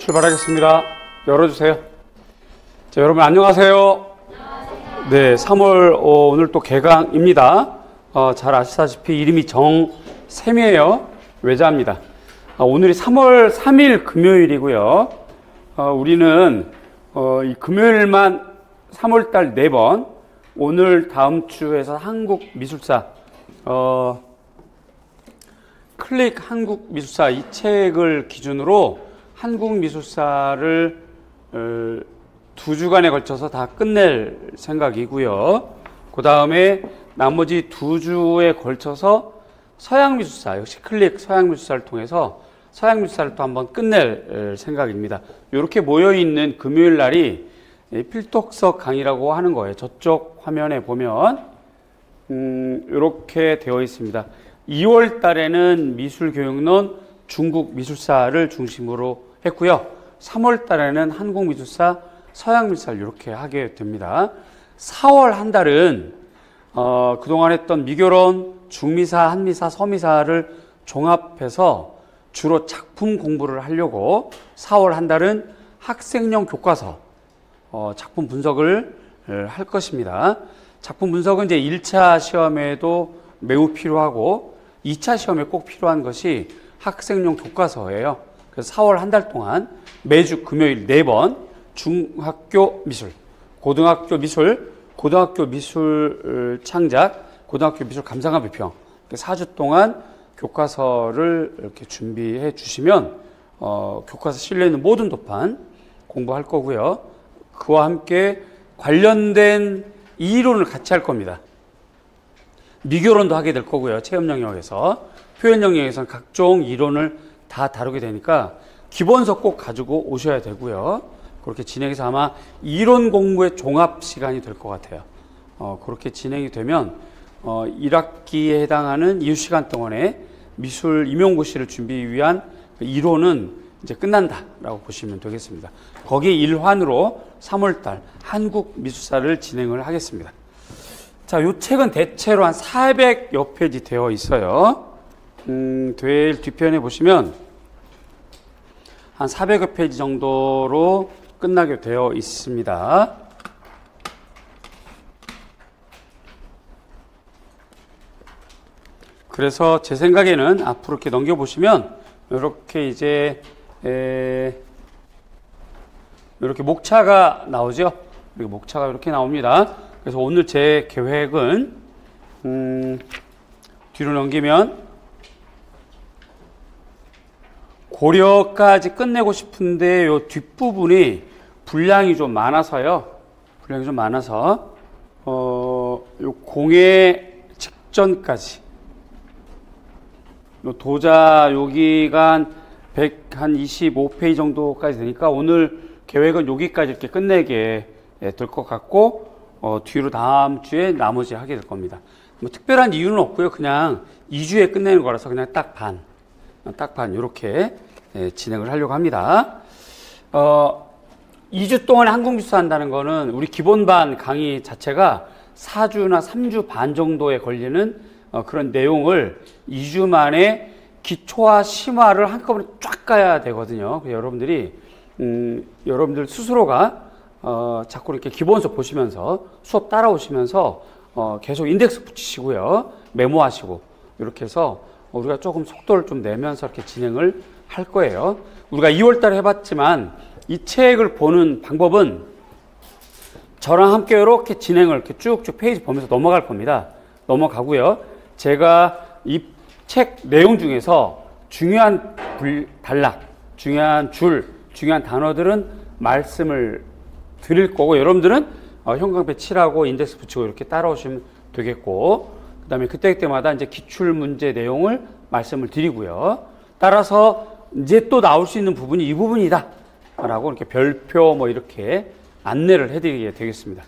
출발하겠습니다. 열어주세요. 자, 여러분 안녕하세요. 네, 3월 오늘 또 개강입니다. 잘 아시다시피 이름이 정샘이에요. 외자입니다. 오늘이 3월 3일 금요일이고요. 우리는 이 금요일만 3월달 4번, 오늘 다음 주에서 한국미술사 클릭 한국미술사 이 책을 기준으로 한국미술사를 2주간에 걸쳐서 다 끝낼 생각이고요. 그 다음에 나머지 2주에 걸쳐서 서양미술사, 역시 클릭 서양미술사를 통해서 서양미술사를 또 한번 끝낼 생각입니다. 이렇게 모여있는 금요일 날이 필독서 강의라고 하는 거예요. 저쪽 화면에 보면 이렇게 되어 있습니다. 2월 달에는 미술교육론 중국 미술사를 중심으로 했고요. 3월 달에는 한국미술사, 서양미술사를 이렇게 하게 됩니다. 4월 한 달은 그동안 했던 미교론, 중미사, 한미사, 서미사를 종합해서 주로 작품 공부를 하려고 4월 한 달은 학생용 교과서 작품 분석을 할 것입니다. 작품 분석은 이제 1차 시험에도 매우 필요하고 2차 시험에 꼭 필요한 것이 학생용 교과서예요. 그래서 4월 한 달 동안 매주 금요일 4번 중학교 미술, 고등학교 미술, 고등학교 미술 창작, 고등학교 미술 감상과 비평 4주 동안 교과서를 이렇게 준비해 주시면 교과서 실려 있는 모든 도판 공부할 거고요. 그와 함께 관련된 이론을 같이 할 겁니다. 미교론도 하게 될 거고요. 체험 영역에서, 표현 영역에서는 각종 이론을 다 다루게 되니까 기본서 꼭 가지고 오셔야 되고요. 그렇게 진행해서 아마 이론 공부의 종합 시간이 될 것 같아요. 그렇게 진행이 되면 1학기에 해당하는 이후 시간 동안에 미술 임용고시를 준비 위한 이론은 이제 끝난다라고 보시면 되겠습니다. 거기에 일환으로 3월달 한국미술사를 진행을 하겠습니다. 자, 이 책은 대체로 한 400여 페이지 되어 있어요. 뒤편에 보시면 한 400여 페이지 정도로 끝나게 되어 있습니다. 그래서 제 생각에는 앞으로 이렇게 넘겨보시면 이렇게 이제 이렇게 목차가 나오죠. 그리고 목차가 이렇게 나옵니다. 그래서 오늘 제 계획은 뒤로 넘기면 고려까지 끝내고 싶은데 요 뒷부분이 분량이 좀 많아서요. 분량이 좀 많아서 요 공예 직전까지 요 도자 여기가 한 125페이지 정도까지 되니까 오늘 계획은 여기까지 이렇게 끝내게 될 것 같고 뒤로 다음 주에 나머지 하게 될 겁니다. 뭐 특별한 이유는 없고요. 그냥 2주에 끝내는 거라서 그냥 딱 반 이렇게 진행을 하려고 합니다. 2주 동안에 한국미술사 한다는 거는 우리 기본반 강의 자체가 4주나 3주 반 정도에 걸리는 그런 내용을 2주 만에 기초와 심화를 한꺼번에 쫙 가야 되거든요. 그래서 여러분들 스스로가 자꾸 이렇게 기본서 보시면서 수업 따라오시면서 계속 인덱스 붙이시고요. 메모하시고 이렇게 해서 우리가 조금 속도를 좀 내면서 이렇게 진행을 할 거예요. 우리가 2월 달에 해봤지만 이 책을 보는 방법은 저랑 함께 이렇게 진행을 이렇게 쭉쭉 페이지 보면서 넘어갈 겁니다. 넘어가고요. 제가 이 책 내용 중에서 중요한 단락, 중요한 줄, 중요한 단어들은 말씀을 드릴 거고 여러분들은 형광펜 칠하고 인덱스 붙이고 이렇게 따라오시면 되겠고 그 다음에 그때마다 이제 기출 문제 내용을 말씀을 드리고요. 따라서 이제 또 나올 수 있는 부분이 이 부분이다 라고 이렇게 별표 뭐 이렇게 안내를 해드리게 되겠습니다.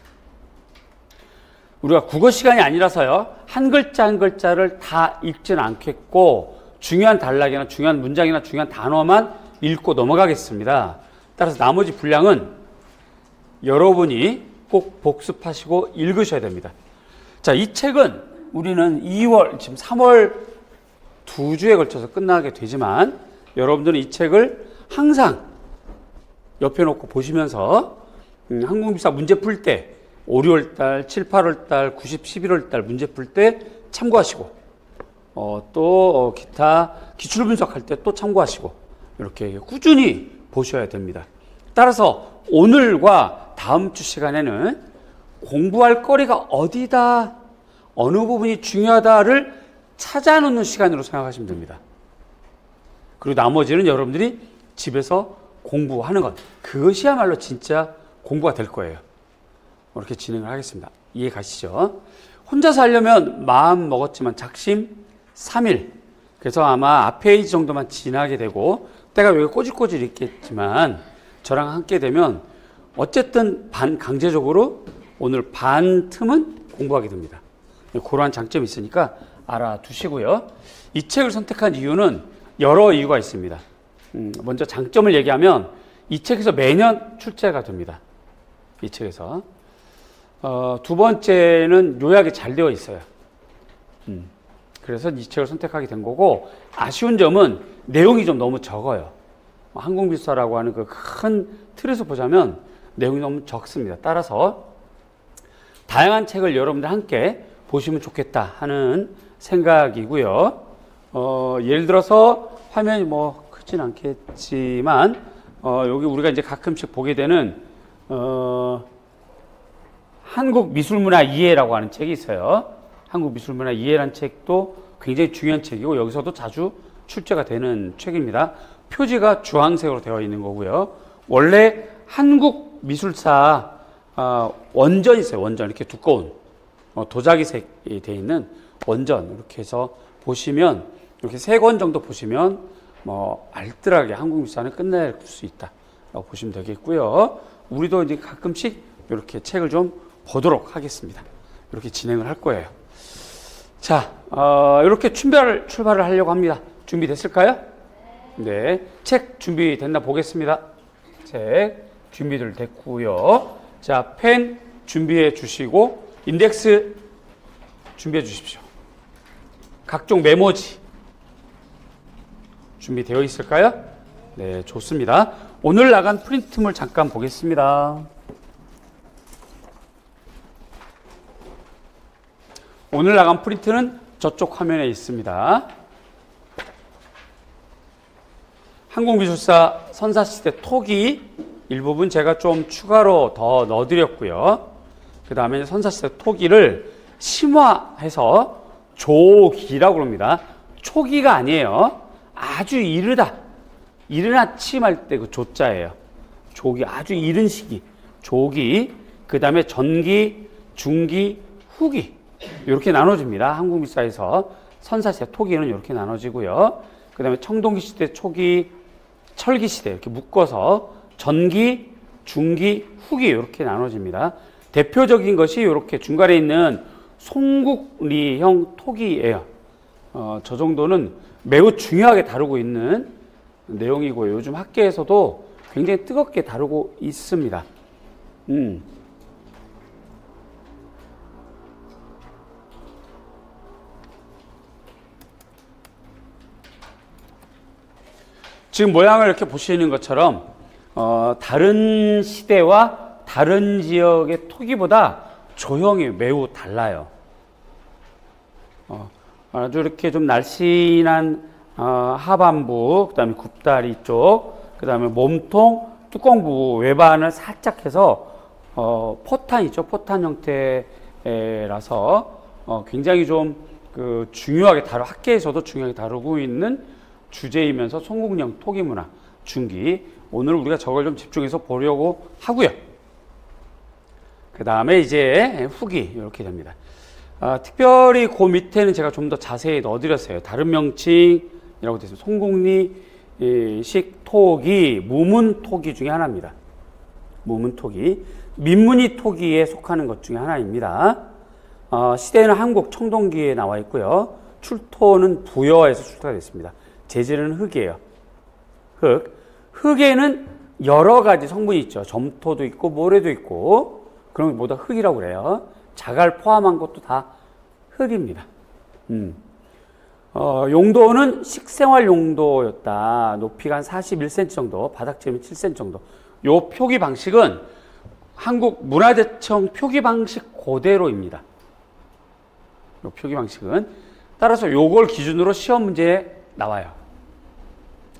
우리가 국어 시간이 아니라서요. 한 글자 한 글자를 다 읽지는 않겠고 중요한 단락이나 중요한 문장이나 중요한 단어만 읽고 넘어가겠습니다. 따라서 나머지 분량은 여러분이 꼭 복습하시고 읽으셔야 됩니다. 자, 이 책은 우리는 2월, 지금 3월 2주에 걸쳐서 끝나게 되지만 여러분들은 이 책을 항상 옆에 놓고 보시면서 항공미술사 문제 풀 때 5, 6월 달, 7, 8월 달, 90, 11월 달 문제 풀 때 참고하시고 또 기타 기출 분석할 때 또 참고하시고 이렇게 꾸준히 보셔야 됩니다. 따라서 오늘과 다음 주 시간에는 공부할 거리가 어디다, 어느 부분이 중요하다를 찾아놓는 시간으로 생각하시면 됩니다. 그리고 나머지는 여러분들이 집에서 공부하는 것, 그것이야말로 진짜 공부가 될 거예요. 이렇게 진행을 하겠습니다. 이해 가시죠? 혼자서 하려면 마음 먹었지만 작심 3일. 그래서 아마 앞 페이지 정도만 지나게 되고 때가 여기 꼬질꼬질 있겠지만 저랑 함께 되면 어쨌든 강제적으로 오늘 반 틈은 공부하게 됩니다. 그러한 장점이 있으니까 알아두시고요. 이 책을 선택한 이유는 여러 이유가 있습니다. 먼저 장점을 얘기하면 이 책에서 매년 출제가 됩니다. 이 책에서. 두 번째는 요약이 잘 되어 있어요. 그래서 이 책을 선택하게 된 거고, 아쉬운 점은 내용이 좀 너무 적어요. 항공미술사라고 하는 그 큰 틀에서 보자면 내용이 너무 적습니다. 따라서 다양한 책을 여러분들 함께 보시면 좋겠다 하는 생각이고요. 예를 들어서 화면이 뭐 크진 않겠지만 여기 우리가 이제 가끔씩 보게 되는 한국 미술문화 이해라고 하는 책이 있어요. 한국 미술문화 이해라는 책도 굉장히 중요한 책이고 여기서도 자주 출제가 되는 책입니다. 표지가 주황색으로 되어 있는 거고요. 원래 한국 미술사 원전이 있어요. 원전 이렇게 두꺼운 도자기색이 되어 있는 원전 이렇게 해서 보시면 이렇게 3권 정도 보시면 뭐 알뜰하게 한국 미술사는 끝낼 수 있다라고 보시면 되겠고요. 우리도 이제 가끔씩 이렇게 책을 좀 보도록 하겠습니다. 이렇게 진행을 할 거예요. 자, 이렇게 출발을 하려고 합니다. 준비됐을까요? 네. 책 준비됐나 보겠습니다. 책 준비들 됐고요. 자, 펜 준비해 주시고, 인덱스 준비해 주십시오. 각종 메모지 준비되어 있을까요? 네, 좋습니다. 오늘 나간 프린트물 잠깐 보겠습니다. 오늘 나간 프린트는 저쪽 화면에 있습니다. 항공미술사 선사시대 토기 일부분 제가 좀 추가로 더 넣어드렸고요. 그 다음에 선사시대 토기를 심화해서 조기라고 합니다. 초기가 아니에요. 아주 이르다. 이른 아침 할 때 그 조자예요. 조기, 아주 이른 시기. 조기, 그 다음에 전기, 중기, 후기. 이렇게 나눠집니다. 한국미술사에서 선사시대 토기는 이렇게 나눠지고요. 그 다음에 청동기 시대 초기, 철기 시대 이렇게 묶어서 전기, 중기, 후기 이렇게 나눠집니다. 대표적인 것이 이렇게 중간에 있는 송국리형 토기예요. 저 정도는 매우 중요하게 다루고 있는 내용이고요. 요즘 학계에서도 굉장히 뜨겁게 다루고 있습니다. 지금 모양을 이렇게 보시는 것처럼 다른 시대와 다른 지역의 토기보다 조형이 매우 달라요. 아주 이렇게 좀 날씬한 하반부, 그 다음에 굽다리 쪽, 그 다음에 몸통, 뚜껑부 외반을 살짝 해서 포탄이죠. 포탄 형태라서 굉장히 좀 그 중요하게 학계에서도 중요하게 다루고 있는 주제이면서 송국령 토기문화 중기. 오늘 우리가 저걸 좀 집중해서 보려고 하고요. 그 다음에 이제 후기 이렇게 됩니다. 특별히 그 밑에는 제가 좀 더 자세히 넣어드렸어요. 다른 명칭이라고 되어 있습니다. 송국리식 토기, 무문 토기 중에 하나입니다. 무문 토기, 민문이 토기에 속하는 것 중에 하나입니다. 시대는 한국 청동기에 나와 있고요. 출토는 부여에서 출토가 됐습니다. 재질은 흙이에요. 흙. 흙에는 여러 가지 성분이 있죠. 점토도 있고 모래도 있고 그런 게 모두 흙이라고 그래요. 자갈 포함한 것도 다 흙입니다. 용도는 식생활 용도였다. 높이가 한 41cm 정도, 바닥재면 7cm 정도. 요 표기 방식은 한국 문화재청 표기 방식 그대로입니다. 요 표기 방식은 따라서 요걸 기준으로 시험 문제에 나와요.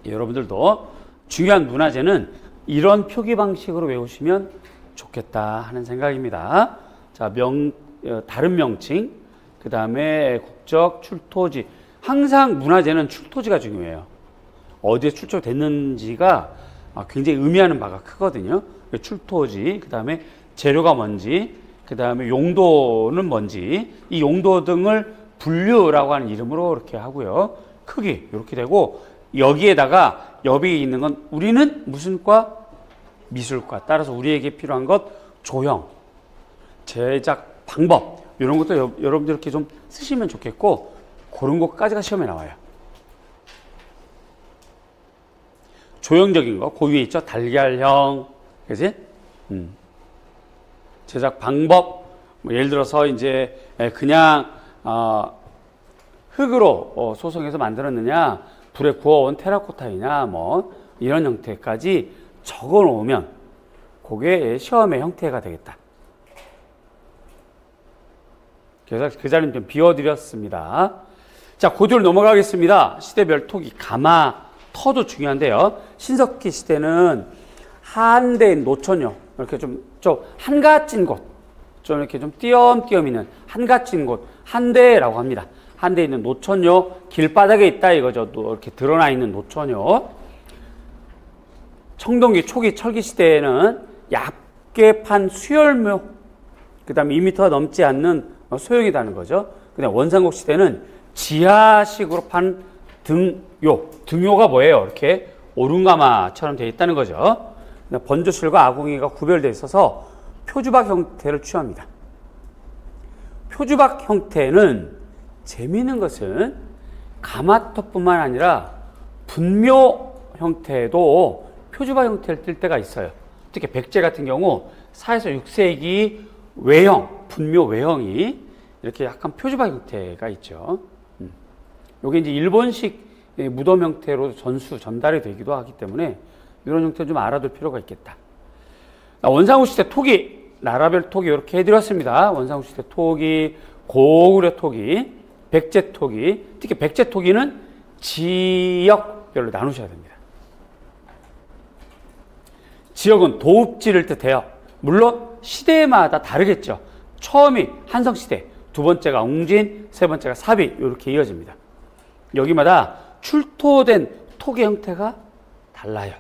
여러분들도 중요한 문화재는 이런 표기 방식으로 외우시면 좋겠다 하는 생각입니다. 자, 다른 명칭, 그 다음에 국적, 출토지. 항상 문화재는 출토지가 중요해요. 어디에 출토됐는지가 굉장히 의미하는 바가 크거든요. 출토지, 그 다음에 재료가 뭔지, 그 다음에 용도는 뭔지, 이 용도 등을 분류라고 하는 이름으로 이렇게 하고요. 크기 이렇게 되고, 여기에다가 옆에 있는 건 우리는 무슨 과? 미술과. 따라서 우리에게 필요한 것 조형, 제작 방법 이런 것도 여러분들 이렇게 좀 쓰시면 좋겠고, 그런 것까지가 시험에 나와요. 조형적인 거, 그 위에 있죠. 달걀형, 그지? 제작 방법, 뭐 예를 들어서 이제 그냥 흙으로 소성해서 만들었느냐, 불에 구워온 테라코타이냐, 뭐 이런 형태까지 적어 놓으면 그게 시험의 형태가 되겠다. 그래서 그 자리는 좀 비워드렸습니다. 자, 고조를 넘어가겠습니다. 시대별 토기, 가마, 터도 중요한데요. 신석기 시대는 한대인 노천요, 이렇게 좀 한가진 곳, 좀 이렇게 좀 띄엄띄엄 있는 한가진 곳, 한대라고 합니다. 한대에 있는 노천요, 길바닥에 있다 이거죠. 또 이렇게 드러나 있는 노천요. 청동기 초기 철기 시대에는 얇게 판 수열묘, 그 다음에 2m가 넘지 않는 소형이라는 거죠. 그다음 원삼국 시대는 지하식으로 판 등요. 등요가 뭐예요? 이렇게 오름가마처럼 되어 있다는 거죠. 번조실과 아궁이가 구별되어 있어서 표주박 형태를 취합니다. 표주박 형태는 재미있는 것은 가마터뿐만 아니라 분묘 형태도 표주박 형태를 띌 때가 있어요. 특히 백제 같은 경우 4에서 6세기 외형, 분묘 외형이 이렇게 약간 표주박 형태가 있죠. 이게 이제 일본식 무덤 형태로 전달이 되기도 하기 때문에 이런 형태 좀 알아둘 필요가 있겠다. 원상국 시대 토기, 나라별 토기 이렇게 해드렸습니다. 원상국 시대 토기, 고구려 토기, 백제 토기, 특히 백제 토기는 지역별로 나누셔야 됩니다. 지역은 도읍지를 뜻해요. 물론 시대마다 다르겠죠. 처음이 한성시대, 두 번째가 웅진, 세 번째가 사비 이렇게 이어집니다. 여기마다 출토된 토기 형태가 달라요.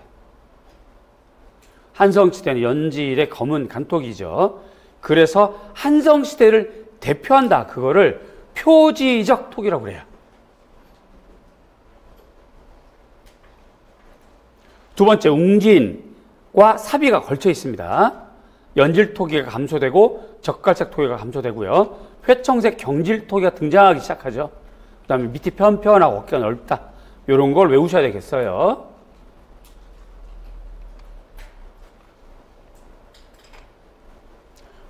한성시대는 연질의 검은 간토기죠. 그래서 한성시대를 대표한다. 그거를 표지적 토기라고 그래요. 두 번째 웅진과 사비가 걸쳐 있습니다. 연질 토기가 감소되고 적갈색 토기가 감소되고요. 회청색 경질 토기가 등장하기 시작하죠. 그 다음에 밑이 편편하고 어깨가 넓다. 이런 걸 외우셔야 되겠어요.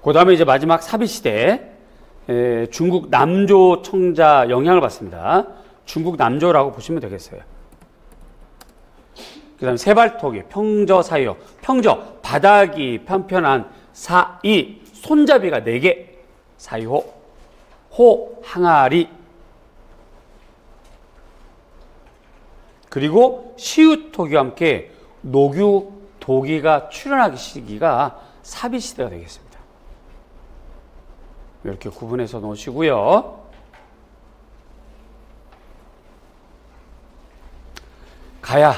그 다음에 이제 마지막 사비시대, 중국 남조 청자 영향을 받습니다. 중국 남조라고 보시면 되겠어요. 그 다음에 세발토기, 평저 사이요. 평저, 바닥이 편편한 사이, 손잡이가 4개, 사이호, 호, 항아리. 그리고 시우토기와 함께 노규, 도기가 출현하기 시기가 사비시대가 되겠습니다. 이렇게 구분해서 놓으시고요. 가야,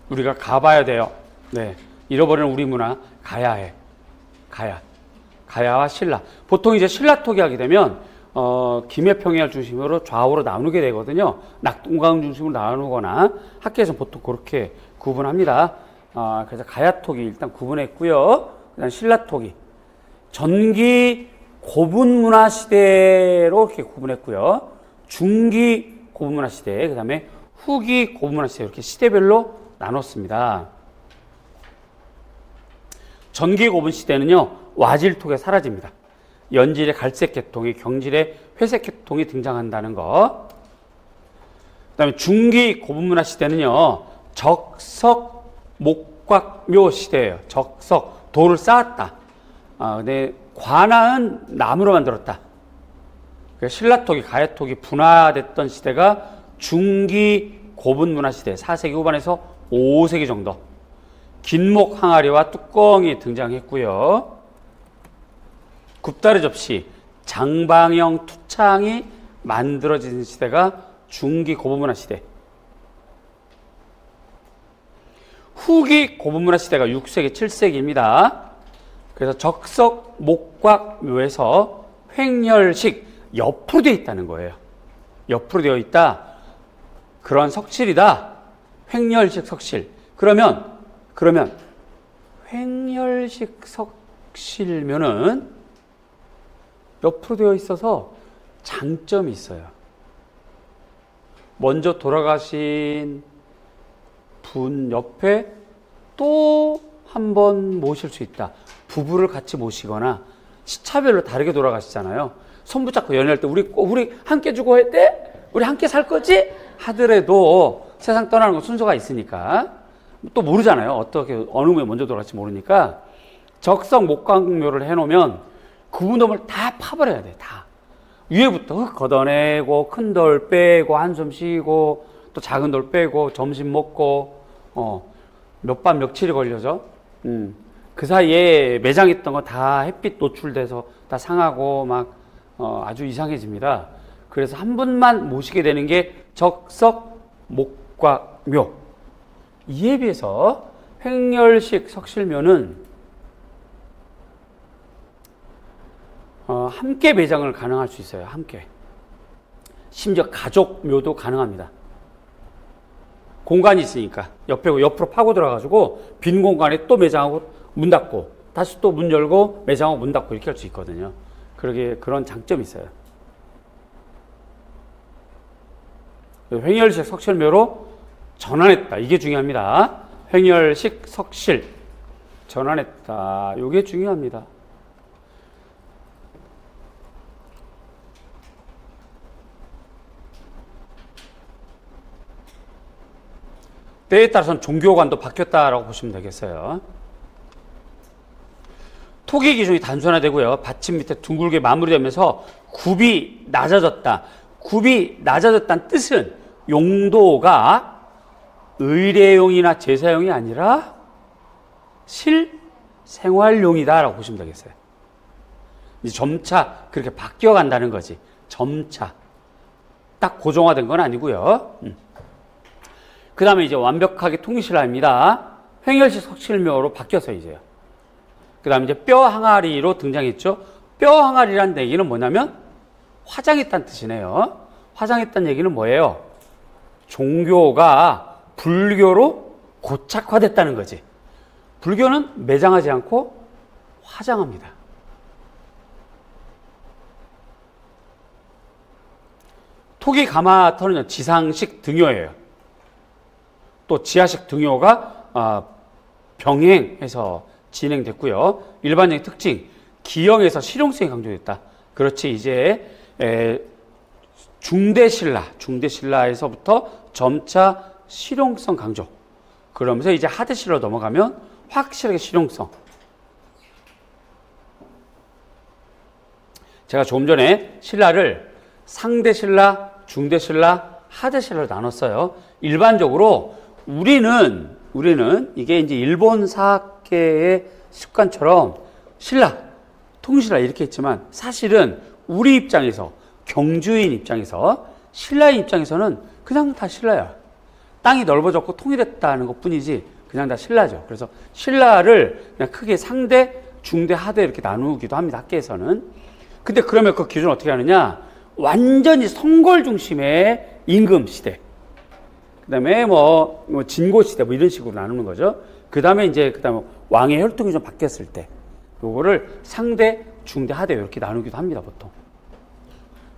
우리가 가봐야 돼요. 네, 잃어버리는 우리 문화 가야 해. 가야와 신라. 보통 이제 신라토기 하게 되면 김해평야를 중심으로 좌우로 나누게 되거든요. 낙동강 중심으로 나누거나 학교에서 보통 그렇게 구분합니다. 그래서 가야토기 일단 구분했고요. 그다음 신라토기, 전기 고분문화 시대로 이렇게 구분했고요. 중기 고분문화 시대, 그 다음에 후기 고분문화 시대, 이렇게 시대별로 나눴습니다. 전기 고분 시대는요, 와질토기가 사라집니다. 연질의 갈색 계통이, 경질의 회색 계통이 등장한다는 것. 그 다음에 중기 고분문화 시대는요, 적석, 목, 목곽묘 시대예요. 적석, 돌을 쌓았다. 근데 관아는 나무로 만들었다. 신라토기, 가야토기 분화됐던 시대가 중기 고분문화 시대, 4세기 후반에서 5세기 정도. 긴목 항아리와 뚜껑이 등장했고요. 굽다리 접시, 장방형 투창이 만들어진 시대가 중기 고분문화 시대. 후기 고분문화 시대가 6세기, 7세기입니다. 그래서 적석, 목곽, 묘에서 횡렬식, 옆으로 되어 있다는 거예요. 옆으로 되어 있다. 그런 석실이다. 횡렬식 석실. 그러면 횡렬식 석실면은 옆으로 되어 있어서 장점이 있어요. 먼저 돌아가신 분 옆에 또 한 번 모실 수 있다. 부부를 같이 모시거나 시차별로 다르게 돌아가시잖아요. 손 붙잡고 연애할 때 우리 함께 죽어 했대? 우리 함께 살 거지? 하더라도 세상 떠나는 건 순서가 있으니까 또 모르잖아요. 어떻게 어느 분이 먼저 돌아갈지 모르니까 적석 목광묘를 해놓으면 그 무덤을 다 파버려야 돼. 다 위에부터 흙 걷어내고 큰 돌 빼고 한숨 쉬고 또 작은 돌 빼고 점심 먹고 몇 밤 며칠이 걸려죠. 그 사이에 매장했던 거 다 햇빛 노출돼서 다 상하고 막 아주 이상해집니다. 그래서 한 분만 모시게 되는 게 적석 목곽묘. 이에 비해서 횡렬식 석실묘는 함께 매장을 가능할 수 있어요. 함께. 심지어 가족묘도 가능합니다. 공간이 있으니까 옆으로 파고 들어가지고 빈 공간에 또 매장하고 문 닫고 다시 또 문 열고 매장하고 문 닫고 이렇게 할 수 있거든요. 그런 장점이 있어요. 횡렬식 석실묘로 전환했다. 이게 중요합니다. 횡렬식 석실 전환했다. 이게 중요합니다. 때에 따라서는 종교관도 바뀌었다라고 보시면 되겠어요. 토기 기준이 단순화되고요. 받침 밑에 둥글게 마무리되면서 굽이 낮아졌다. 굽이 낮아졌다는 뜻은 용도가 의례용이나 제사용이 아니라 실생활용이다라고 보시면 되겠어요. 이제 점차 그렇게 바뀌어간다는 거지. 점차. 딱 고정화된 건 아니고요. 그 다음에 이제 완벽하게 통일신라입니다. 횡렬식 석실묘로 바뀌었어요, 이제요. 그 다음에 이제 뼈 항아리로 등장했죠. 뼈 항아리라는 얘기는 뭐냐면 화장했다는 뜻이네요. 화장했다는 얘기는 뭐예요? 종교가 불교로 고착화됐다는 거지. 불교는 매장하지 않고 화장합니다. 토기 가마터는 지상식 등효예요. 또 지하식 등효가 병행해서 진행됐고요. 일반적인 특징, 기형에서 실용성이 강조됐다. 그렇지, 이제 중대신라에서부터 점차 실용성 강조. 그러면서 이제 하대신라로 넘어가면 확실하게 실용성. 제가 조금 전에 신라를 상대신라, 중대신라, 하대신라로 나눴어요. 일반적으로 우리는 이게 이제 일본 사학계의 습관처럼 신라, 통신라 이렇게 했지만 사실은 우리 입장에서 경주인 입장에서 신라의 입장에서는 그냥 다 신라야. 땅이 넓어졌고 통일했다는 것 뿐이지 그냥 다 신라죠. 그래서 신라를 그냥 크게 상대, 중대, 하대 이렇게 나누기도 합니다. 학계에서는. 근데 그러면 그 기준을 어떻게 하느냐? 완전히 성궐 중심의 임금 시대. 그 다음에 진고 시대 이런 식으로 나누는 거죠. 그 다음에 왕의 혈통이 좀 바뀌었을 때 요거를 상대, 중대, 하대 이렇게 나누기도 합니다, 보통.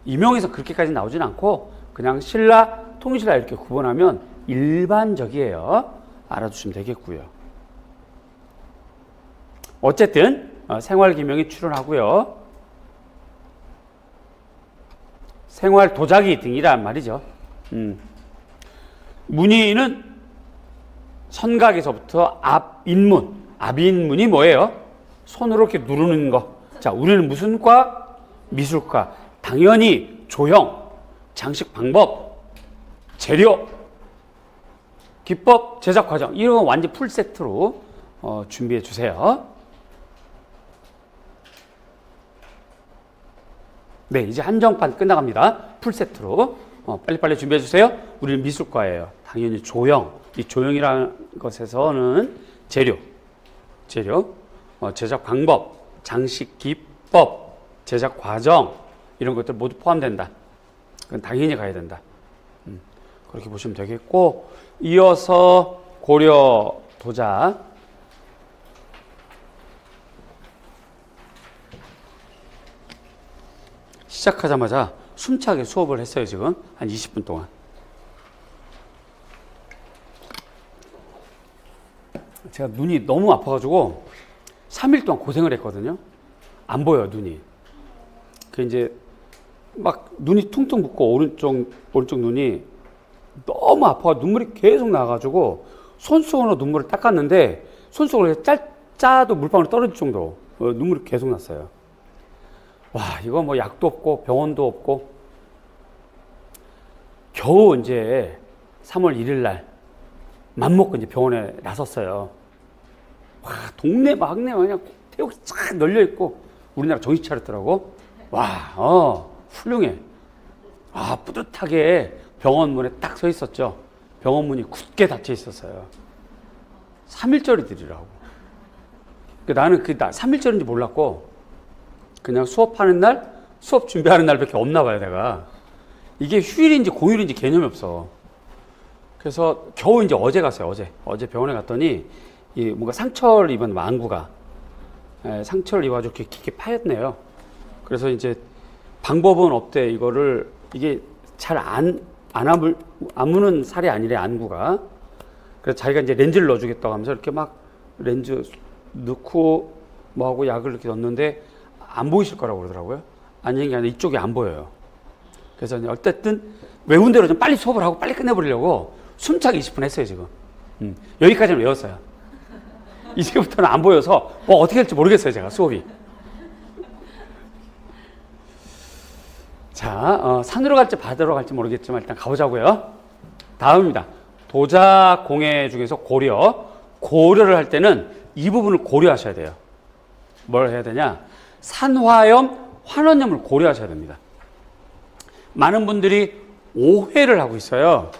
이명에서 그렇게까지 나오진 않고 그냥 신라, 통신라 이렇게 구분하면 일반적이에요. 알아두시면 되겠고요. 어쨌든 생활기명이 출현하고요. 생활 도자기 등이란 말이죠. 무늬는 선각에서부터 앞인문이 뭐예요? 손으로 이렇게 누르는 거. 자, 우리는 무슨 과? 미술과. 당연히 조형, 장식 방법, 재료, 기법, 제작 과정, 이런 거 완전 풀 세트로 준비해 주세요. 네, 이제 한정판 끝나갑니다. 풀 세트로 빨리빨리 준비해 주세요. 우리는 미술과예요. 당연히 조형, 이 조형이라는 것에서는 재료, 제작 방법, 장식 기법, 제작 과정, 이런 것들 모두 포함된다. 그건 당연히 가야 된다. 그렇게 보시면 되겠고, 이어서 고려 도자. 시작하자마자 숨차게 수업을 했어요. 지금 한 20분 동안. 제가 눈이 너무 아파가지고 3일 동안 고생을 했거든요. 안 보여요, 눈이. 그 이제 막 눈이 퉁퉁 붓고 오른쪽 눈이 너무 아파서 눈물이 계속 나가지고 손수건으로 눈물을 닦았는데 손수건을 짜도 물방울이 떨어질 정도로 눈물이 계속 났어요. 와, 이거 뭐 약도 없고 병원도 없고, 겨우 이제 3월 1일 날 맘먹고 이제 병원에 나섰어요. 와, 동네 막내 그냥 태국이 쫙 널려 있고 우리나라 정신 차렸더라고. 와, 훌륭해. 아, 뿌듯하게 병원 문에 딱 서 있었죠. 병원 문이 굳게 닫혀 있었어요. 3일절이더라고. 나는 3일절인지 몰랐고, 그냥 수업하는 날, 수업 준비하는 날밖에 없나 봐요, 내가. 이게 휴일인지 공휴일인지 개념이 없어. 그래서 겨우 이제 어제 갔어요, 어제 병원에 갔더니, 뭔가 상처를 입은 안구가, 상처를 입어가지고 깊게 파였네요. 그래서 이제 방법은 없대. 이게 잘 안 아무는 살이 아니래, 안구가. 그래서 자기가 이제 렌즈를 넣어주겠다고 하면서 이렇게 막 렌즈 넣고 뭐하고 약을 이렇게 넣는데 안 보이실 거라고 그러더라고요. 아닌 게 아니라 이쪽이 안 보여요. 그래서 어쨌든 외운 대로 좀 빨리 수업을 하고 빨리 끝내버리려고 숨차게 20분 했어요, 지금. 여기까지는 외웠어요. 이제부터는 안 보여서 어떻게 할지 모르겠어요, 제가 수업이. 자, 산으로 갈지 바다로 갈지 모르겠지만 일단 가보자고요. 다음입니다. 도자 공예 중에서 고려를 할 때는 이 부분을 고려하셔야 돼요. 뭘 해야 되냐? 산화염, 환원염을 고려하셔야 됩니다. 많은 분들이 오해를 하고 있어요.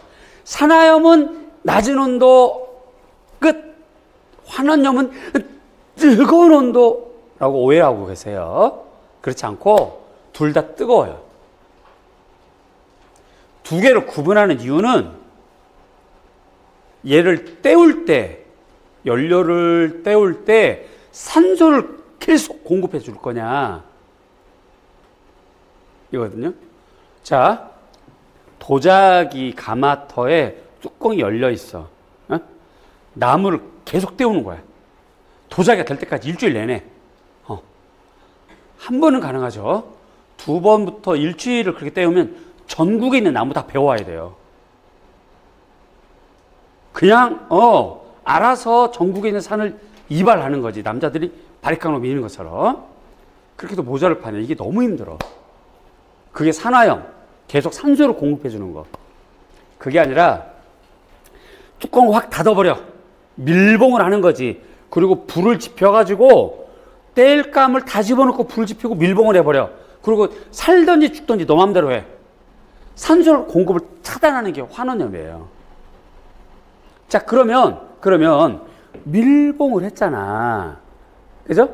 산화염은 낮은 온도 끝, 환원염은 뜨거운 온도라고 오해하고 계세요. 그렇지 않고 둘 다 뜨거워요. 두 개를 구분하는 이유는 얘를 때울 때, 연료를 때울 때 산소를 계속 공급해 줄 거냐, 이거거든요. 자, 도자기 가마터에 뚜껑이 열려 있어. 나무를 계속 때우는 거야. 도자기가 될 때까지 일주일 내내. 한 번은 가능하죠. 두 번부터 일주일을 그렇게 때우면 전국에 있는 나무 다 베어와야 돼요. 그냥 알아서 전국에 있는 산을 이발하는 거지. 남자들이 바리깡으로 미는 것처럼. 그렇게도 모자를 파네. 이게 너무 힘들어. 그게 산화염, 계속 산소를 공급해 주는 거. 그게 아니라 뚜껑을 확 닫아버려. 밀봉을 하는 거지. 그리고 불을 지펴가지고 땔감을 다 집어넣고 불을 지피고 밀봉을 해버려. 그리고 살든지 죽든지 너 맘대로 해. 산소 공급을 차단하는 게 환원염이에요. 자, 그러면 밀봉을 했잖아. 그죠?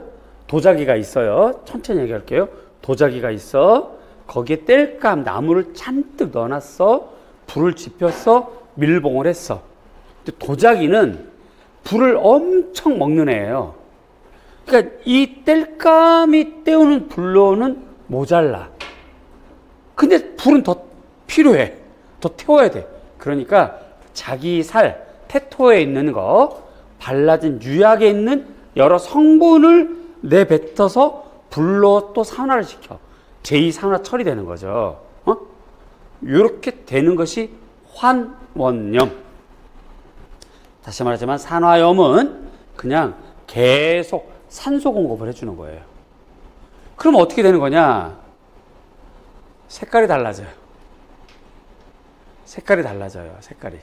도자기가 있어요. 천천히 얘기할게요. 도자기가 있어. 거기에 땔감, 나무를 잔뜩 넣어놨어. 불을 지폈어. 밀봉을 했어. 근데 도자기는 불을 엄청 먹는 애예요. 그러니까 이 땔감이 때우는 불로는 모자라. 근데 불은 더 필요해. 더 태워야 돼. 그러니까 자기 살, 태토에 있는 거, 발라진 유약에 있는 여러 성분을 내뱉어서 불로 또 산화를 시켜. 제2산화 처리되는 거죠. 이렇게 되는 것이 환원염. 다시 말하지만 산화염은 그냥 계속 산소 공급을 해주는 거예요. 그럼 어떻게 되는 거냐? 색깔이 달라져요. 색깔이 달라져요. 색깔이.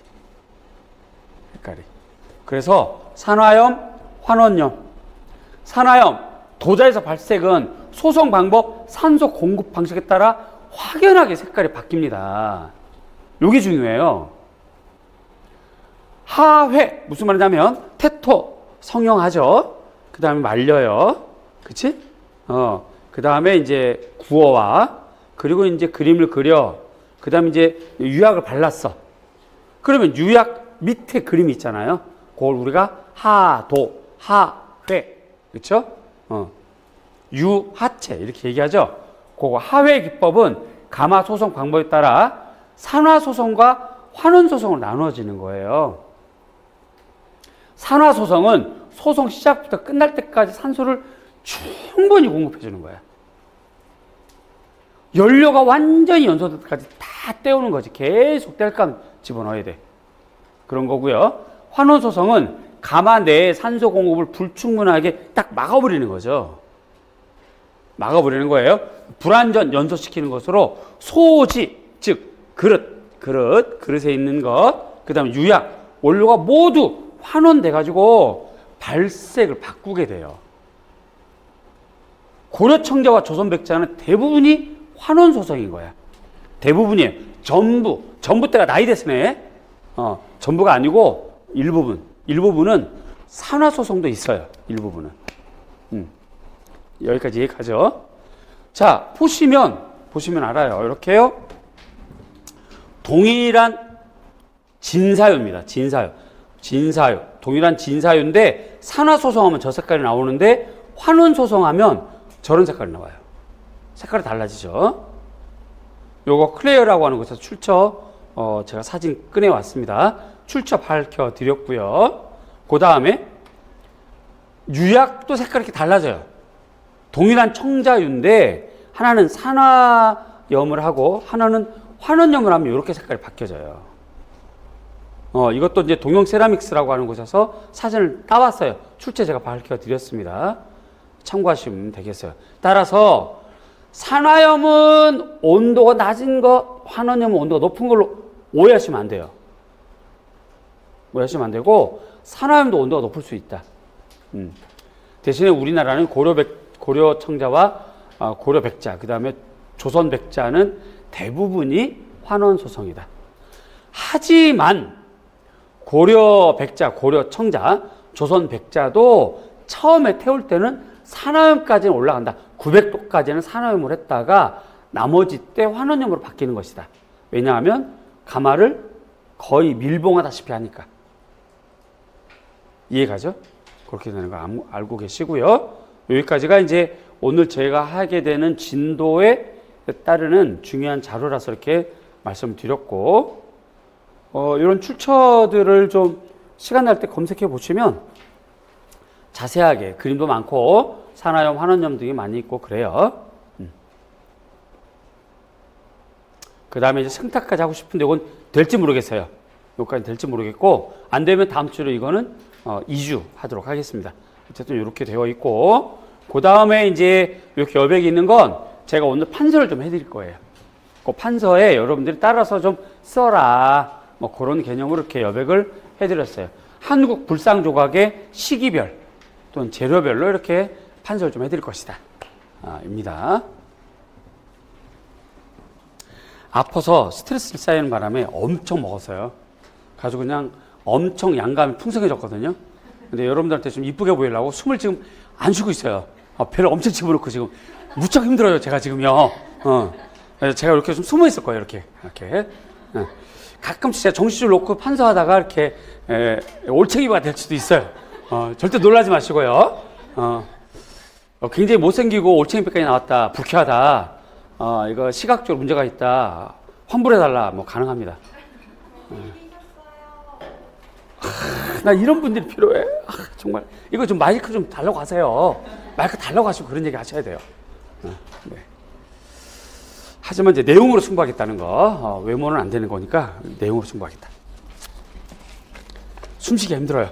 그래서 산화염, 환원염. 산화염, 도자에서 발색은 소성 방법, 산소 공급 방식에 따라 확연하게 색깔이 바뀝니다. 요게 중요해요. 하회, 무슨 말이냐면 테토, 성형하죠. 그 다음에 말려요. 그치? 그 다음에 이제 구어와, 그리고 이제 그림을 그려. 그 다음에 이제 유약을 발랐어. 그러면 유약 밑에 그림이 있잖아요. 그걸 우리가 하도, 하회. 그쵸? 유하체. 이렇게 얘기하죠. 그거 하회 기법은 가마 소성 방법에 따라 산화 소성과 환원 소성으로 나누어지는 거예요. 산화 소성은 소성 시작부터 끝날 때까지 산소를 충분히 공급해 주는 거야. 연료가 완전히 연소될 때까지 다 때우는 거지. 계속 뗄감 집어넣어야 돼. 그런 거고요. 환원 소성은 가마 내에 산소 공급을 불충분하게 딱 막아버리는 거죠. 막아버리는 거예요. 불완전 연소시키는 것으로 소지, 즉 그릇에 있는 것, 그 다음에 유약, 원료가 모두 환원돼 가지고 발색을 바꾸게 돼요. 고려 청자와 조선 백자는 대부분이 환원 소성인 거야. 대부분이에요. 전부 때가 나이 됐으네. 전부가 아니고 일부분은 산화 소성도 있어요. 일부분은. 여기까지 얘기하죠. 자, 보시면 알아요. 이렇게요. 동일한 진사유입니다. 진사유. 동일한 진사유인데 산화 소성하면 저 색깔이 나오는데 환원 소성하면 저런 색깔이 나와요. 색깔이 달라지죠. 요거 클레어라고 하는 곳에서 출처 제가 사진 꺼내 왔습니다. 출처 밝혀 드렸고요. 그 다음에 유약도 색깔이 이렇게 달라져요. 동일한 청자유인데 하나는 산화염을 하고 하나는 환원염을 하면 이렇게 색깔이 바뀌어져요. 이것도 이제 동영 세라믹스라고 하는 곳에서 사진을 따왔어요. 출처 제가 밝혀 드렸습니다. 참고하시면 되겠어요. 따라서 산화염은 온도가 낮은 거, 환원염은 온도가 높은 걸로 오해하시면 안 돼요. 오해하시면 안 되고 산화염도 온도가 높을 수 있다. 대신에 우리나라는 고려 청자와 고려 백자, 그 다음에 조선 백자는 대부분이 환원 소성이다. 하지만 고려 백자, 고려 청자, 조선 백자도 처음에 태울 때는 산화염까지는 올라간다. 900도까지는 산화염을 했다가 나머지 때 환원염으로 바뀌는 것이다. 왜냐하면 가마를 거의 밀봉하다시피 하니까. 이해가죠? 그렇게 되는 거 알고 계시고요. 여기까지가 이제 오늘 제가 하게 되는 진도에 따르는 중요한 자료라서 이렇게 말씀드렸고, 이런 출처들을 좀 시간 날 때 검색해 보시면 자세하게 그림도 많고 산화염, 환원염 등이 많이 있고 그래요. 그 다음에 이제 생탁까지 하고 싶은데 이건 될지 모르겠어요. 여기까지 될지 모르겠고 안 되면 다음 주로 이거는 2주 하도록 하겠습니다. 어쨌든 이렇게 되어 있고 그 다음에 이제 이렇게 여백이 있는 건 제가 오늘 판서를 좀 해드릴 거예요. 그 판서에 여러분들이 따라서 좀 써라. 뭐 그런 개념으로 이렇게 여백을 해드렸어요. 한국 불상조각의 시기별 또는 재료별로 이렇게 판서를 좀 해드릴 것이다. 입니다. 아파서 스트레스를 쌓이는 바람에 엄청 먹었어요. 가지고 그냥 엄청 양감이 풍성해졌거든요. 근데 여러분들한테 좀 이쁘게 보이려고 숨을 지금 안 쉬고 있어요. 배를 엄청 집어넣고 지금 무척 힘들어요. 제가 지금요. 그래서 제가 이렇게 좀 숨어 있을 거예요. 이렇게. 가끔씩 제가 정신줄 놓고 판서하다가 이렇게 올챙이가 될 수도 있어요. 절대 놀라지 마시고요. 굉장히 못생기고 올챙이뼈까지 나왔다. 불쾌하다. 이거 시각적으로 문제가 있다. 환불해달라. 뭐 가능합니다. 나 이런 분들이 필요해. 정말. 이거 좀 마이크 좀 달라고 하세요. 마이크 달라고 하시고 그런 얘기 하셔야 돼요. 네. 하지만 이제 내용으로 승부하겠다는 거. 외모는 안 되는 거니까 내용으로 승부하겠다. 숨쉬기 힘들어요.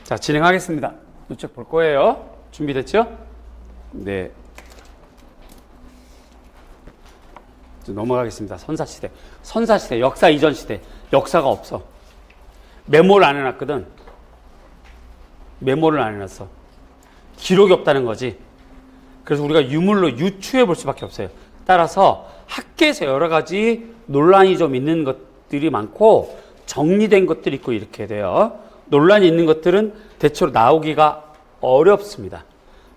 자, 진행하겠습니다. 이쪽 볼 거예요. 준비됐죠? 네. 넘어가겠습니다. 선사시대. 선사시대, 역사 이전 시대. 역사가 없어. 메모를 안 해놨거든. 메모를 안 해놨어. 기록이 없다는 거지. 그래서 우리가 유물로 유추해 볼 수밖에 없어요. 따라서 학계에서 여러 가지 논란이 좀 있는 것들이 많고 정리된 것들이 있고 이렇게 돼요. 논란이 있는 것들은 대체로 나오기가 어렵습니다.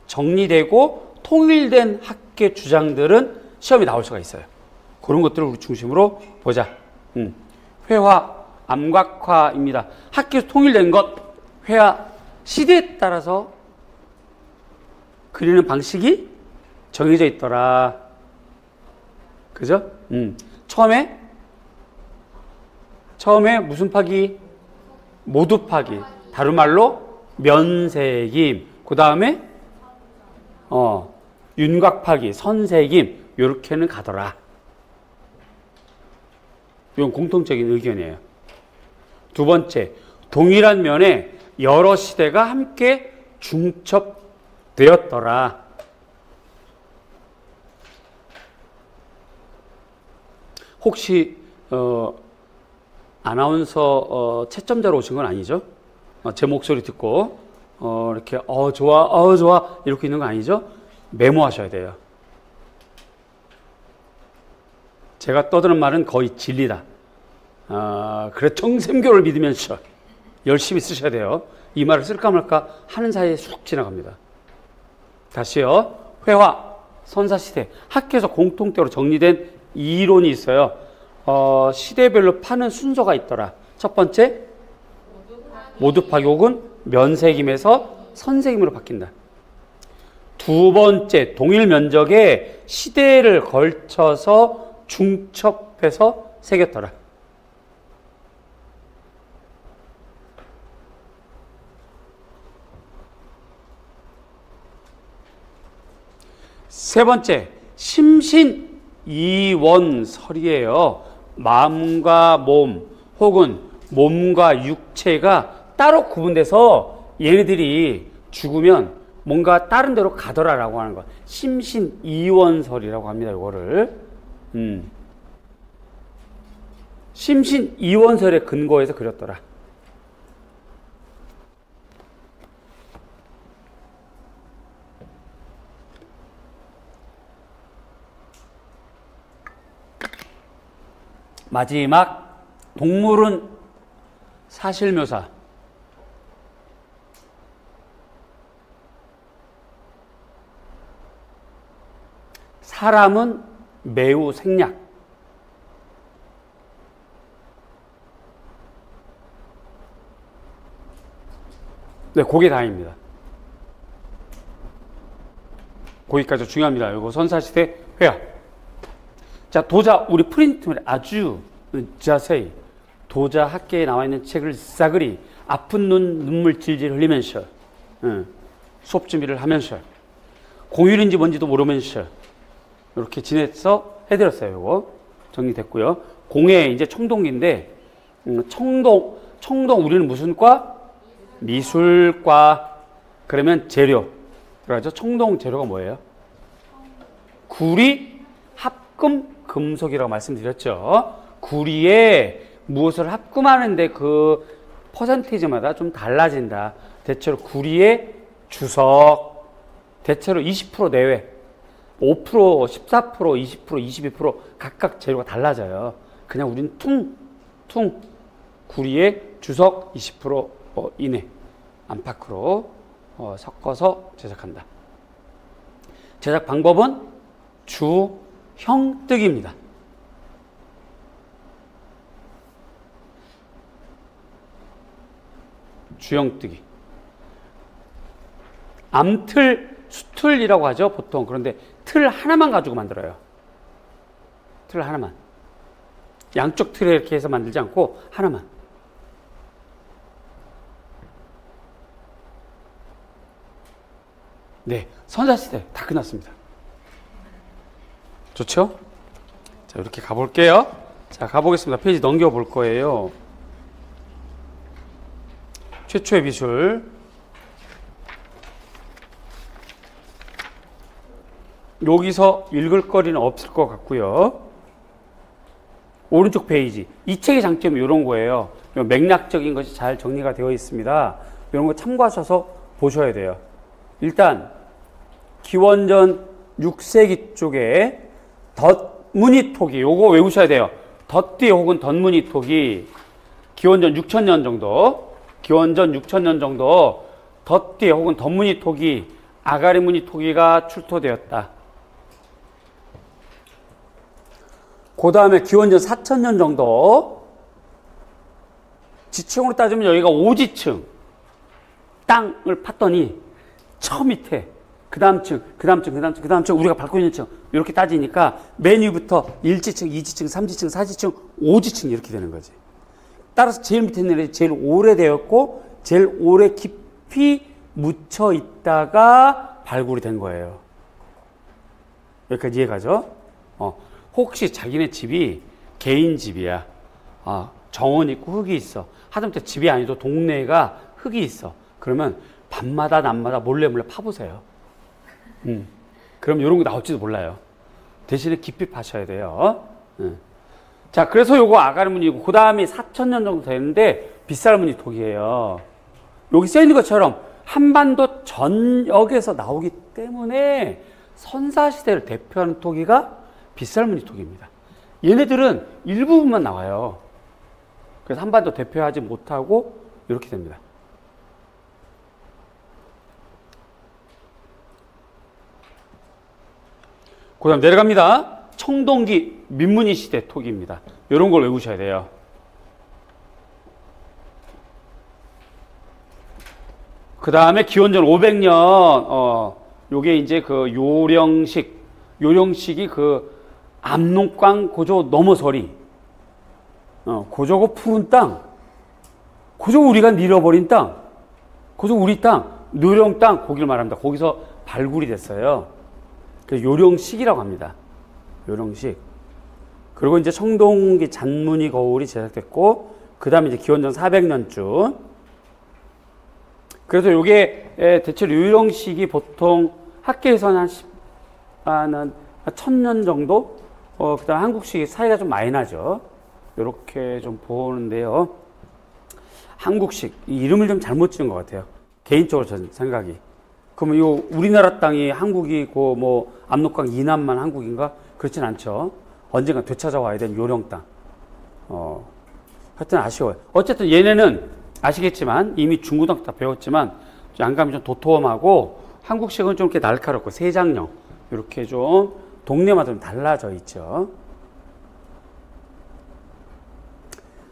정리되고 통일된 학계 주장들은 시험에 나올 수가 있어요. 그런 것들을 우리 중심으로 보자. 회화, 암각화입니다. 학계에서 통일된 것, 회화, 시대에 따라서 그리는 방식이 정해져 있더라. 그죠? 처음에 무슨 파기? 모두 파기. 다른 말로 면세김. 그 다음에 윤곽 파기, 선세김. 요렇게는 가더라. 이건 공통적인 의견이에요. 두 번째, 동일한 면에 여러 시대가 함께 중첩되었더라. 혹시 아나운서 채점자로 오신 건 아니죠? 제 목소리 듣고 이렇게 좋아 좋아 이렇게 있는 거 아니죠? 메모하셔야 돼요. 제가 떠드는 말은 거의 진리다. 그래 청샘교를 믿으면서 열심히 쓰셔야 돼요. 이 말을 쓸까 말까 하는 사이에 쑥 지나갑니다. 다시요. 회화, 선사시대, 학계에서 공통적으로 정리된 이론이 있어요. 시대별로 파는 순서가 있더라. 첫 번째, 모두 파기 혹은 면세김에서 선세김으로 바뀐다. 두 번째, 동일 면적에 시대를 걸쳐서 중첩해서 새겼더라. 세 번째, 심신이원설이에요. 마음과 몸 혹은 몸과 육체가 따로 구분돼서 얘네들이 죽으면 뭔가 다른 데로 가더라라고 하는 거. 심신이원설이라고 합니다. 이거를. 심신이원설의 근거에서 그렸더라. 마지막, 동물은 사실묘사. 사람은 매우 생략. 네, 그게 다입니다. 거기까지 중요합니다. 이거 선사시대 회화. 자, 도자, 우리 프린트를 아주 자세히 도자 학계에 나와 있는 책을 싸그리 아픈 눈물 질질 흘리면서 수업 준비를 하면서 공휴일인지 뭔지도 모르면서 이렇게 지내서 해드렸어요. 이거 정리됐고요. 공예 이제 청동기인데 청동 우리는 무슨 과? 미술과. 그러면 재료 그러죠. 청동 재료가 뭐예요? 구리, 합금, 금속이라고 말씀드렸죠. 구리에 무엇을 합금하는데 그 퍼센티지마다 좀 달라진다. 대체로 구리의 주석 대체로 20% 내외 5%, 14%, 20%, 22% 각각 재료가 달라져요. 그냥 우린 퉁 구리의 주석 20% 이내 안팎으로 섞어서 제작한다. 제작 방법은 주형뜨기입니다. 주형뜨기. 암틀, 수틀이라고 하죠, 보통. 그런데 틀 하나만 가지고 만들어요. 틀 하나만. 양쪽 틀에 이렇게 해서 만들지 않고 하나만. 네, 선사시대 다 끝났습니다. 좋죠? 자, 이렇게 가볼게요. 자, 가보겠습니다. 페이지 넘겨볼 거예요. 최초의 미술. 여기서 읽을 거리는 없을 것 같고요. 오른쪽 페이지. 이 책의 장점이 이런 거예요. 맥락적인 것이 잘 정리가 되어 있습니다. 이런 거 참고하셔서 보셔야 돼요. 일단 기원전 6세기 쪽에 덧무늬토기, 요거 외우셔야 돼요. 덧띠 혹은 덧무늬토기, 기원전 6,000년 정도, 기원전 6,000년 정도 덧띠 혹은 덧무늬토기, 아가리무늬토기가 출토되었다. 그 다음에 기원전 4,000년 정도, 지층으로 따지면 여기가 오지층, 땅을 팠더니 저 밑에 그 다음 층, 그 다음 층, 그 다음 층, 그 다음 층, 우리가 밟고 있는 층 이렇게 따지니까 맨 위부터 1지층, 2지층, 3지층, 4지층, 5지층 이렇게 되는 거지. 따라서 제일 밑에 있는 애들이 제일 오래되었고 제일 오래 깊이 묻혀 있다가 발굴이 된 거예요. 여기까지 이해가죠? 혹시 자기네 집이 개인 집이야. 정원 있고 흙이 있어. 하다못해 집이 아니도 동네가 흙이 있어. 그러면 밤마다 낮마다 몰래 파보세요. 그럼 이런 거 나올지도 몰라요. 대신에 깊이 파셔야 돼요. 자, 그래서 요거 아가리무늬고, 그 다음에 4,000년 정도 되는데 빗살무늬 토기예요. 여기 써 있는 것처럼 한반도 전역에서 나오기 때문에 선사시대를 대표하는 토기가 빗살무늬 토기입니다. 얘네들은 일부분만 나와요. 그래서 한반도 대표하지 못하고 이렇게 됩니다. 그 다음 내려갑니다. 청동기 민무늬 시대 토기입니다. 이런 걸 외우셔야 돼요. 그 다음에 기원전 500년, 요게 이제 그 요령식이 그 압록강 고조 넘어서리, 고조고 푸른 땅, 고조 우리가 밀어버린 땅, 고조 우리 땅, 노령 땅, 거기를 말합니다. 거기서 발굴이 됐어요. 그래서 요령식이라고 합니다. 요령식. 그리고 이제 청동기 잔무늬 거울이 제작됐고, 그 다음에 이제 기원전 400년쯤. 그래서 요게 대체로 요령식이 보통 학계에서는 한 1000년 정도? 그 다음 한국식이 사이가 좀 많이 나죠. 요렇게 좀 보는데요. 한국식. 이 이름을 좀 잘못 지은 것 같아요. 개인적으로 전 생각이. 그러면 요 우리나라 땅이 한국이고 뭐 압록강 이남만 한국인가? 그렇진 않죠. 언젠가 되찾아와야 되는 요령 땅. 하여튼 아쉬워요. 어쨌든 얘네는 아시겠지만 이미 중고등학교 다 배웠지만 양감이 좀 도톰하고 한국식은 좀 이렇게 날카롭고 세장형 이렇게 좀 동네마다 좀 달라져 있죠.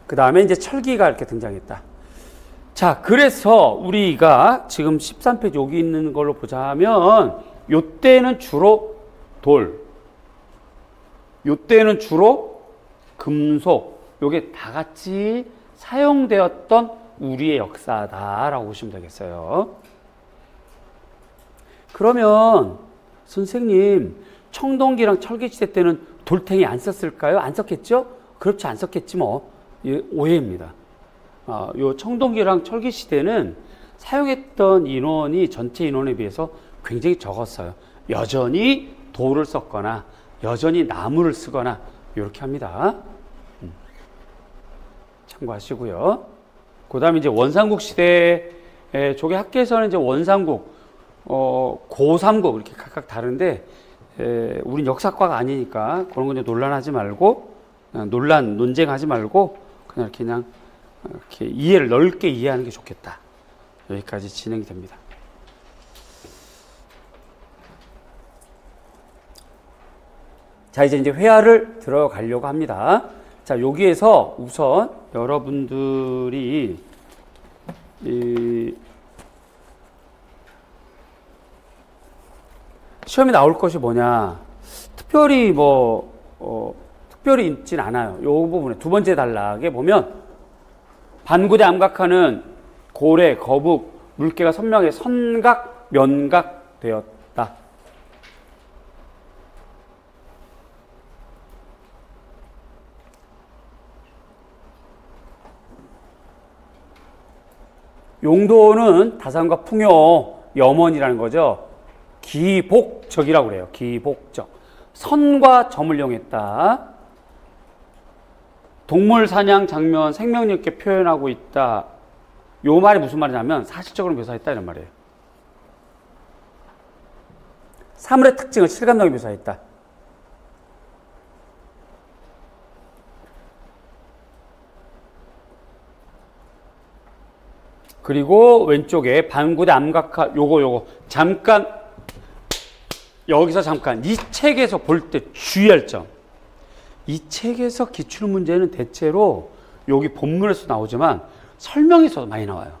그 다음에 이제 철기가 이렇게 등장했다. 자, 그래서 우리가 지금 13페이지 여기 있는 걸로 보자면 요때는 주로 돌, 요때는 주로 금속, 요게 다 같이 사용되었던 우리의 역사다라고 보시면 되겠어요. 그러면 선생님, 청동기랑 철기시대 때는 돌탱이 안 썼을까요? 안 썼겠죠? 그렇지, 안 썼겠지 뭐. 오해입니다. 요 청동기랑 철기시대는 사용했던 인원이 전체 인원에 비해서 굉장히 적었어요. 여전히 돌을 썼거나 여전히 나무를 쓰거나 이렇게 합니다. 참고하시고요. 그 다음에 이제 원삼국 시대 쪽에 학계에서는 이제 원삼국, 고삼국 이렇게 각각 다른데 우린 역사과가 아니니까 그런 건 논란하지 말고 논쟁하지 말고 그냥 이렇게 이해를 넓게 이해하는 게 좋겠다. 여기까지 진행이 됩니다. 자, 이제 회화를 들어가려고 합니다. 자, 여기에서 우선 여러분들이 시험에 나올 것이 뭐냐, 특별히 특별히 있진 않아요. 이 부분에 두 번째 단락에 보면 반구대 암각하는 고래, 거북, 물개가 선명하게 선각, 면각 되었다. 용도는 다산과 풍요, 염원이라는 거죠. 기복적이라고 그래요. 기복적. 선과 점을 이용했다. 동물 사냥 장면 생명력 있게 표현하고 있다. 요 말이 무슨 말이냐면 사실적으로 묘사했다 이런 말이에요. 사물의 특징을 실감나게 묘사했다. 그리고 왼쪽에 반구대 암각화 요거 잠깐 여기서 잠깐 이 책에서 볼 때 주의할 점. 이 책에서 기출문제는 대체로 여기 본문에서 나오지만 설명에서도 많이 나와요.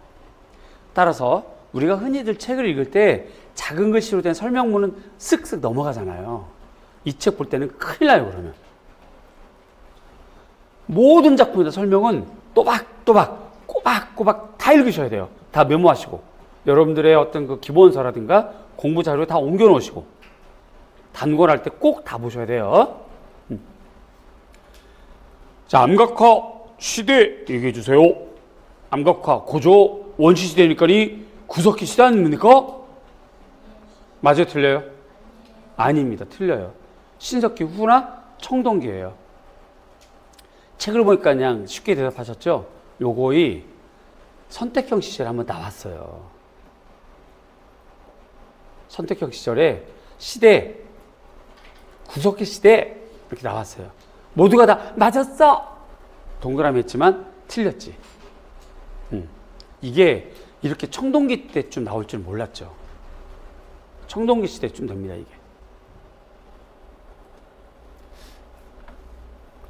따라서 우리가 흔히들 책을 읽을 때 작은 글씨로 된 설명문은 쓱쓱 넘어가잖아요. 이 책 볼 때는 큰일 나요, 그러면. 모든 작품의 설명은 또박또박, 꼬박꼬박 다 읽으셔야 돼요. 다 메모하시고. 여러분들의 어떤 그 기본서라든가 공부 자료에 다 옮겨 놓으시고. 단권할 때 꼭 다 보셔야 돼요. 자, 암각화 시대 얘기해 주세요. 암각화 고조 원시 시대니까 이 구석기 시대 아닙니까? 맞아요, 틀려요? 아닙니다, 틀려요. 신석기 후나 청동기예요. 책을 보니까 그냥 쉽게 대답하셨죠? 요거이 선택형 시절에 한번 나왔어요. 선택형 시절에 시대, 구석기 시대 이렇게 나왔어요. 모두가 다 맞았어! 동그라미 했지만 틀렸지. 이게 이렇게 청동기 때쯤 나올 줄 몰랐죠. 청동기 시대쯤 됩니다, 이게.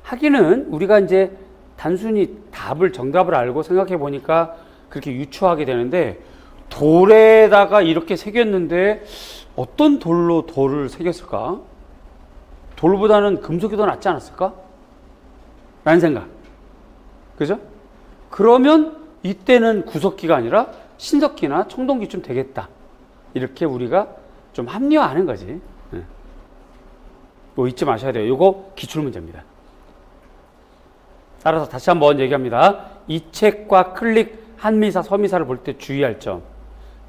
하기는 우리가 이제 단순히 정답을 알고 생각해 보니까 그렇게 유추하게 되는데, 돌에다가 이렇게 새겼는데 어떤 돌로 돌을 새겼을까? 돌보다는 금속이 더 낫지 않았을까? 라는 생각. 그죠? 그러면 이때는 구석기가 아니라 신석기나 청동기쯤 되겠다. 이렇게 우리가 좀 합리화하는 거지. 이거 잊지 마셔야 돼요. 이거 기출문제입니다. 따라서 다시 한번 얘기합니다. 이 책과 클릭, 한미사, 서미사를 볼 때 주의할 점.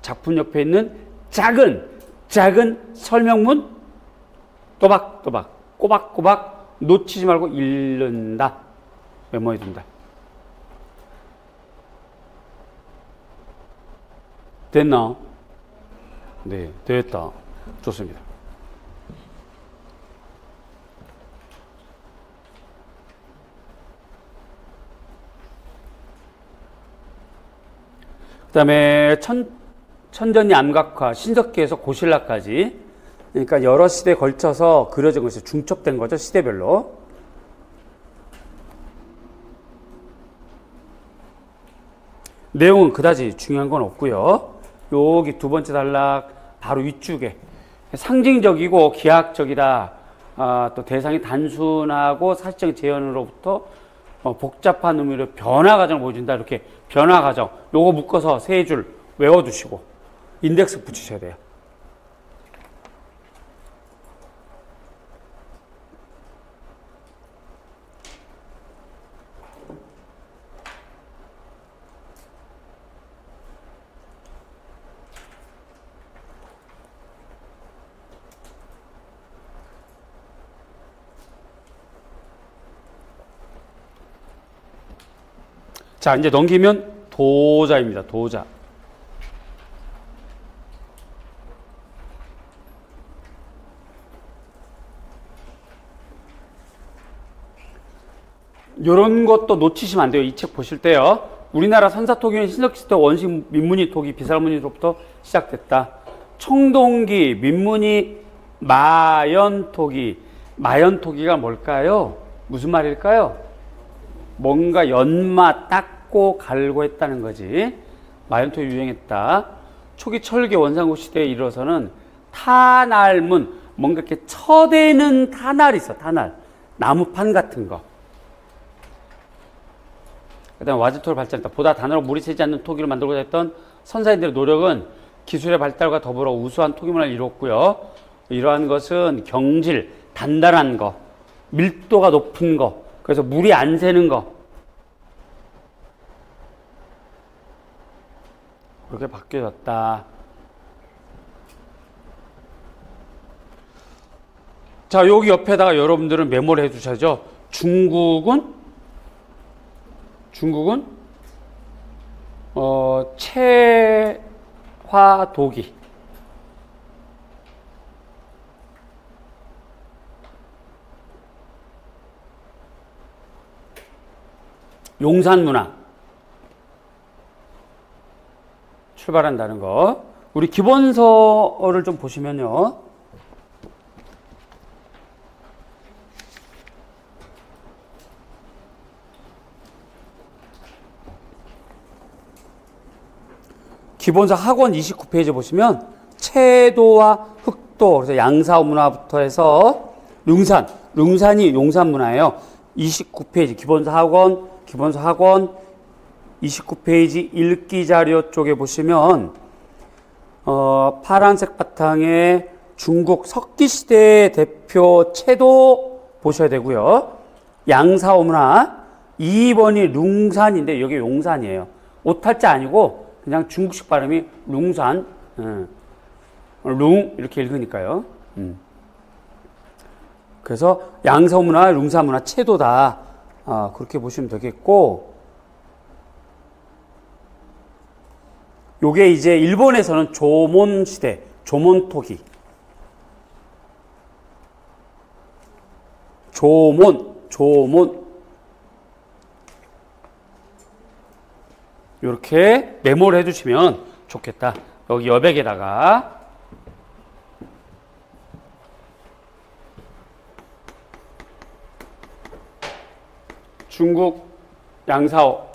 작품 옆에 있는 작은 설명문 또박또박, 꼬박꼬박 놓치지 말고 읽는다. 메모해 둔다. 됐나? 네, 됐다. 좋습니다. 그 다음에 천전이 암각화, 신석기에서 고신라까지, 그러니까 여러 시대에 걸쳐서 그려진 것이 중첩된 거죠, 시대별로. 내용은 그다지 중요한 건 없고요. 여기 두 번째 단락 바로 위쪽에 상징적이고 기하학적이다. 또 대상이 단순하고 사실적인 재현으로부터 복잡한 의미로 변화 과정을 보여준다. 이렇게 변화 과정. 요거 묶어서 세 줄 외워두시고 인덱스 붙이셔야 돼요. 자, 이제 넘기면 도자입니다. 도자. 이런 것도 놓치시면 안 돼요. 이 책 보실 때요. 우리나라 선사토기는 신석기 시대 원시 민문이 토기, 비살문이로부터 시작됐다. 청동기, 민문이, 마연토기. 마연토기가 뭘까요? 무슨 말일까요? 뭔가 연마 닦고 갈고 했다는 거지. 마연토기 유행했다. 초기 철기 원상국 시대에 이르러서는 타날문, 뭔가 이렇게 쳐대는 타날이 있어. 타날. 나무판 같은 거. 그 다음에 와즈토를 발전했다. 보다 단어로 물이 새지 않는 토기를 만들고자 했던 선사인들의 노력은 기술의 발달과 더불어 우수한 토기문화를 이뤘고요. 이러한 것은 경질, 단단한 거, 밀도가 높은 거, 그래서 물이 안 새는 거, 그렇게 바뀌어졌다. 자, 여기 옆에다가 여러분들은 메모를 해 두셔야죠. 중국은 채화도기. 용산문화. 출발한다는 거. 우리 기본서를 좀 보시면요. 기본서 학원 29페이지 보시면 채도와 흑도, 그래서 양사오 문화부터 해서 룽산이 용산 문화예요. 29페이지 기본서 학원 29페이지 읽기 자료 쪽에 보시면 파란색 바탕에 중국 석기시대의 대표 채도 보셔야 되고요. 양사오 문화 2번이 룽산인데 여기 용산이에요. 오탈자 아니고 그냥 중국식 발음이 룽산, 룽 이렇게 읽으니까요. 그래서 양사오 문화, 룽산 문화 채도다. 그렇게 보시면 되겠고, 요게 이제 일본에서는 조몬 시대, 조몬 토기. 조몬. 이렇게 메모를 해주시면 좋겠다. 여기 여백에다가 중국 양사오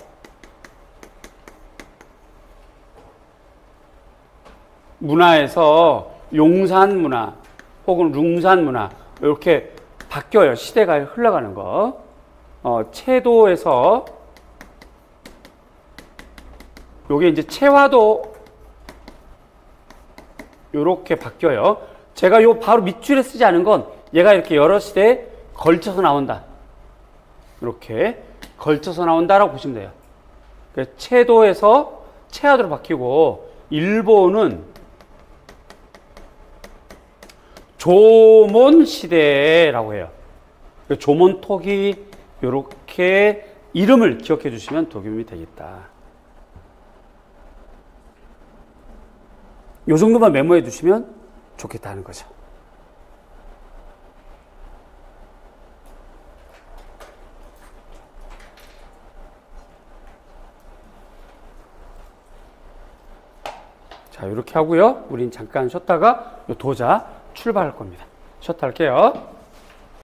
문화에서 용산 문화 혹은 룽산 문화 이렇게 바뀌어요. 시대가 흘러가는 거. 채도에서 요게 이제 채화도 요렇게 바뀌어요. 제가 요 바로 밑줄에 쓰지 않은 건 얘가 이렇게 여러 시대에 걸쳐서 나온다. 이렇게 걸쳐서 나온다라고 보시면 돼요. 채도에서 채화도로 바뀌고 일본은 조몬 시대라고 해요. 조몬 토기 요렇게 이름을 기억해 주시면 도움이 되겠다. 요 정도만 메모해 두시면 좋겠다는 거죠. 자, 이렇게 하고요. 우린 잠깐 쉬었다가 요 도자 출발할 겁니다. 쉬었다 할게요.